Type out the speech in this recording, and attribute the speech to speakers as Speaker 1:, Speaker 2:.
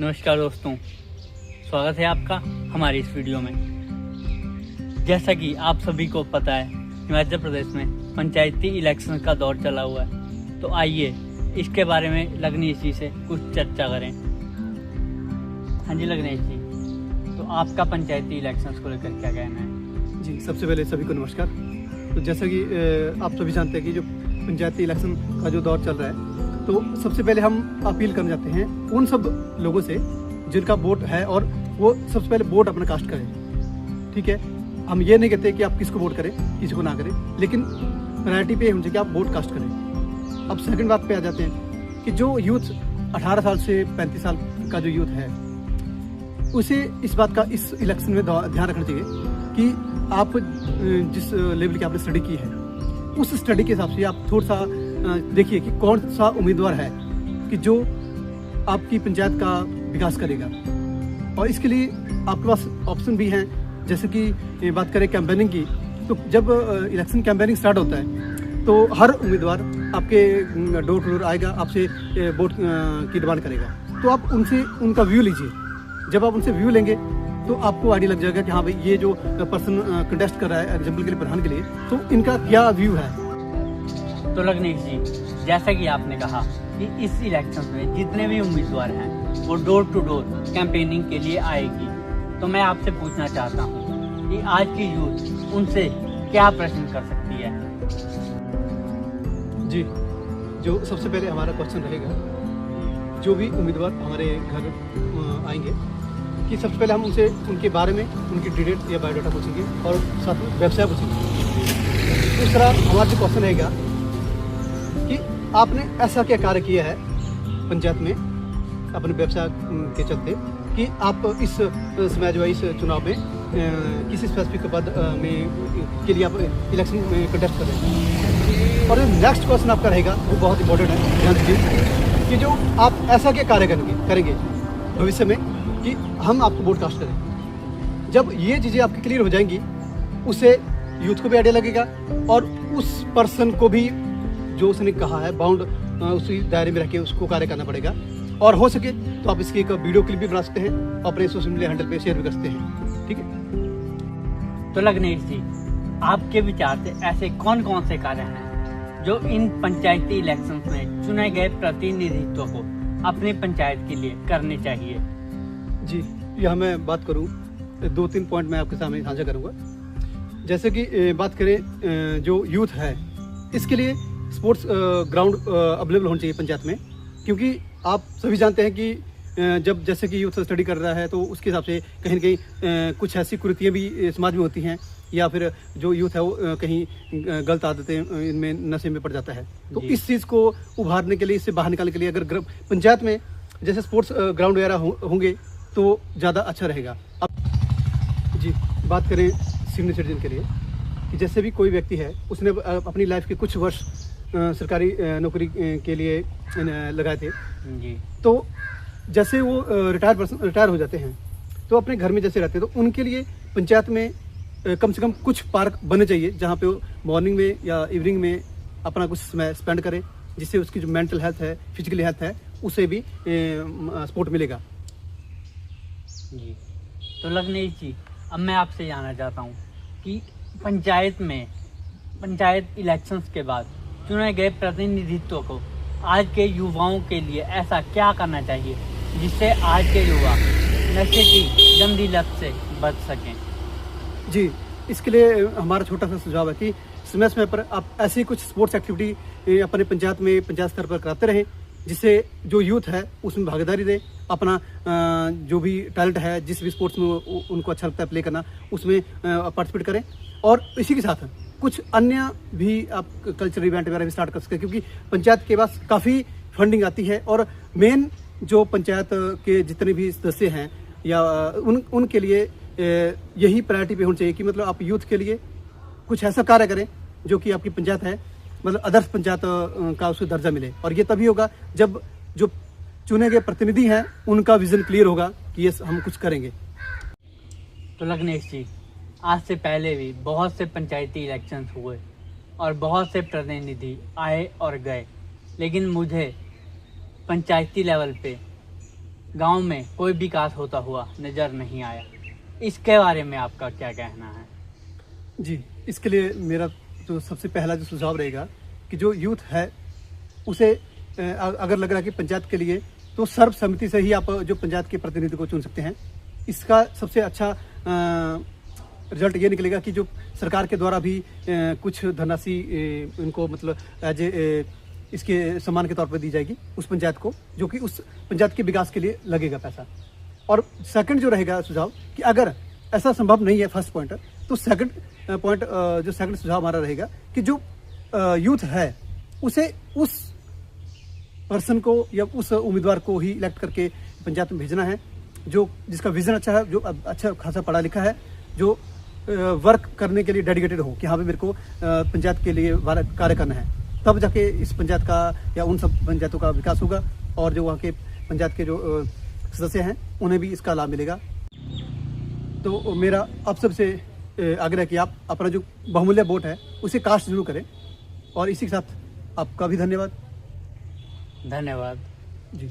Speaker 1: नमस्कार दोस्तों, स्वागत है आपका हमारी इस वीडियो में। जैसा कि आप सभी को पता है, हिमाचल प्रदेश में पंचायती इलेक्शन का दौर चला हुआ है। तो आइए इसके बारे में लगनीश जी से कुछ चर्चा करें। हाँ जी लगनीश जी, तो आपका पंचायती इलेक्शन को लेकर क्या कहना है?
Speaker 2: जी, सबसे पहले सभी को नमस्कार। तो जैसा कि आप सभी जानते हैं कि जो पंचायती इलेक्शन का जो दौर चल रहा है, तो सबसे पहले हम अपील करना चाहते हैं उन सब लोगों से जिनका वोट है और वो सबसे पहले वोट अपना कास्ट करें। ठीक है, हम ये नहीं कहते कि आप किसको वोट करें किसी को ना करें, लेकिन प्रायोरिटी पे होनी चाहिए कि आप वोट कास्ट करें। अब सेकंड बात पे आ जाते हैं कि जो यूथ 18 साल से 35 साल का जो यूथ है, उसे इस बात का इस इलेक्शन में ध्यान रखना चाहिए कि आप जिस लेवल की आपने स्टडी की है, उस स्टडी के हिसाब से आप थोड़ा सा देखिए कि कौन सा उम्मीदवार है कि जो आपकी पंचायत का विकास करेगा। और इसके लिए आपके पास ऑप्शन भी हैं, जैसे कि बात करें कैंपेनिंग की, तो जब इलेक्शन कैंपेनिंग स्टार्ट होता है तो हर उम्मीदवार आपके डोर टू डोर आएगा, आपसे वोट की डिमांड करेगा। तो आप उनसे उनका व्यू लीजिए। जब आप उनसे व्यू लेंगे तो आपको आइडिया लग जाएगा कि हाँ भाई, ये जो पर्सन कंटेस्ट कर रहा है एग्जाम्पल के लिए, प्रधान के लिए, तो इनका क्या व्यू है।
Speaker 1: तो लगनीश जी, जैसा कि आपने कहा कि इस इलेक्शन में जितने भी उम्मीदवार हैं वो डोर टू डोर कैंपेनिंग के लिए आएगी, तो मैं आपसे पूछना चाहता हूँ कि आज की यूथ उनसे क्या प्रश्न कर सकती है?
Speaker 2: जी, जो सबसे पहले हमारा क्वेश्चन रहेगा, जो भी उम्मीदवार हमारे घर आएंगे, कि सबसे पहले हम उनसे उनके बारे में उनकी डिटेल या बायोडाटा पूछेंगे और साथ में व्यवसाय पूछेंगे। दूसरा हमारा जो क्वेश्चन रहेगा कि आपने ऐसा क्या कार्य किया है पंचायत में अपने व्यवसाय के चलते कि आप इस समय जो है इस चुनाव में किसी स्पेसिफिक पद में के लिए आप इलेक्शन में कंटेस्ट कर रहे हैं। और नेक्स्ट क्वेश्चन आपका रहेगा, वो बहुत इंपॉर्टेंट है, ध्यान दीजिए कि जो आप ऐसा क्या कार्य करेंगे भविष्य में कि हम आपको वोट कास्ट करें। जब ये चीज़ें आपकी क्लियर हो जाएंगी, उससे यूथ को भी आइडिया लगेगा और उस पर्सन को भी जो उसने कहा है बाउंड उसी दायरे में रह के उसको कार्य करना पड़ेगा। और हो सके तो आप इसकी एक वीडियो क्लिप भी बना सकते हैं, अपने सोशल मीडिया हैंडल पे शेयर भी कर सकते हैं। ठीक है,
Speaker 1: तो लगनीश जी, आपके विचार से ऐसे कौन कौन से कार्य हैं जो इन पंचायती इलेक्शन में चुने गए प्रतिनिधित्व को अपनी पंचायत के लिए करने चाहिए?
Speaker 2: जी, यह मैं बात करूं, 2-3 पॉइंट मैं आपके सामने साझा करूंगा। जैसे कि बात करें जो यूथ है, इसके लिए स्पोर्ट्स ग्राउंड अवेलेबल होना चाहिए पंचायत में, क्योंकि आप सभी जानते हैं कि जब जैसे कि यूथ स्टडी कर रहा है तो उसके हिसाब से कहीं न कहीं कुछ ऐसी कुरीतियाँ भी समाज में होती हैं, या फिर जो यूथ है वो कहीं गलत आदतें इनमें नशे में पड़ जाता है। तो इस चीज़ को उभारने के लिए, इससे बाहर निकालने के लिए अगर पंचायत में जैसे स्पोर्ट्स ग्राउंड वगैरह होंगे तो ज़्यादा अच्छा रहेगा। अब जी, बात करें सीनियर सिटीजन के लिए, कि जैसे भी कोई व्यक्ति है उसने अपनी लाइफ के कुछ वर्ष सरकारी नौकरी के लिए लगाए थे
Speaker 1: जी, तो
Speaker 2: जैसे वो रिटायर हो जाते हैं तो अपने घर में जैसे रहते हैं, तो उनके लिए पंचायत में कम से कम कुछ पार्क बनने चाहिए, जहाँ पे वो मॉर्निंग में या इवनिंग में अपना कुछ समय स्पेंड करें, जिससे उसकी जो मेंटल हेल्थ है, फिजिकल हेल्थ है, उसे भी सपोर्ट मिलेगा।
Speaker 1: जी, तो लगनीश जी, अब मैं आपसे जानना चाहता हूँ कि पंचायत इलेक्शंस के बाद चुने गए प्रतिनिधित्व को आज के युवाओं के लिए ऐसा क्या करना चाहिए जिससे आज के युवा नशे की गंदी लत से बच सकें?
Speaker 2: जी, इसके लिए हमारा छोटा सा सुझाव है कि समय समय पर आप ऐसी कुछ स्पोर्ट्स एक्टिविटी अपने पंचायत में पंचायत स्तर पर कराते रहें, जिससे जो यूथ है उसमें भागीदारी दे, अपना जो भी टैलेंट है, जिस भी स्पोर्ट्स में उनको अच्छा लगता है प्ले करना, उसमें पार्टिसिपेट करें। और इसी के साथ कुछ अन्य भी आप कल्चरल इवेंट वगैरह भी स्टार्ट कर सकते हैं, क्योंकि पंचायत के पास काफ़ी फंडिंग आती है और मेन जो पंचायत के जितने भी सदस्य हैं या उनके लिए यही प्रायोरिटी पे होनी चाहिए कि मतलब आप यूथ के लिए कुछ ऐसा कार्य करें जो कि आपकी पंचायत है मतलब आदर्श पंचायत का उसको दर्जा मिले। और ये तभी होगा जब जो चुने गए प्रतिनिधि हैं उनका विजन क्लियर होगा कि ये हम कुछ करेंगे।
Speaker 1: तो लगनीश जी, आज से पहले भी बहुत से पंचायती इलेक्शंस हुए और बहुत से प्रतिनिधि आए और गए, लेकिन मुझे पंचायती लेवल पे गांव में कोई विकास होता हुआ नजर नहीं आया। इसके बारे में आपका क्या कहना है?
Speaker 2: जी, इसके लिए मेरा तो सबसे पहला जो सुझाव रहेगा कि जो यूथ है उसे अगर लग रहा है कि पंचायत के लिए, तो सर्वसम्मति से ही आप जो पंचायत के प्रतिनिधि को चुन सकते हैं। इसका सबसे अच्छा रिजल्ट ये निकलेगा कि जो सरकार के द्वारा भी कुछ धनराशि उनको मतलब एज ए इसके सम्मान के तौर पर दी जाएगी उस पंचायत को, जो कि उस पंचायत के विकास के लिए लगेगा पैसा। और सेकंड जो रहेगा सुझाव कि अगर ऐसा संभव नहीं है फर्स्ट पॉइंट, तो सेकंड पॉइंट जो सेकंड सुझाव हमारा रहेगा कि जो यूथ है उसे उस पर्सन को या उस उम्मीदवार को ही इलेक्ट करके पंचायत में भेजना है जो जिसका विजन अच्छा है, जो अच्छा खासा पढ़ा लिखा है, जो वर्क करने के लिए डेडिकेटेड हो कि हाँ भाई मेरे को पंचायत के लिए कार्य करना है। तब जाके इस पंचायत का या उन सब पंचायतों का विकास होगा और जो वहाँ के पंचायत के जो सदस्य हैं उन्हें भी इसका लाभ मिलेगा। तो मेरा आप सबसे आग्रह है कि आप अपना जो बहुमूल्य वोट है उसे कास्ट जरूर करें। और इसी के साथ आपका भी धन्यवाद।
Speaker 1: धन्यवाद
Speaker 2: जी।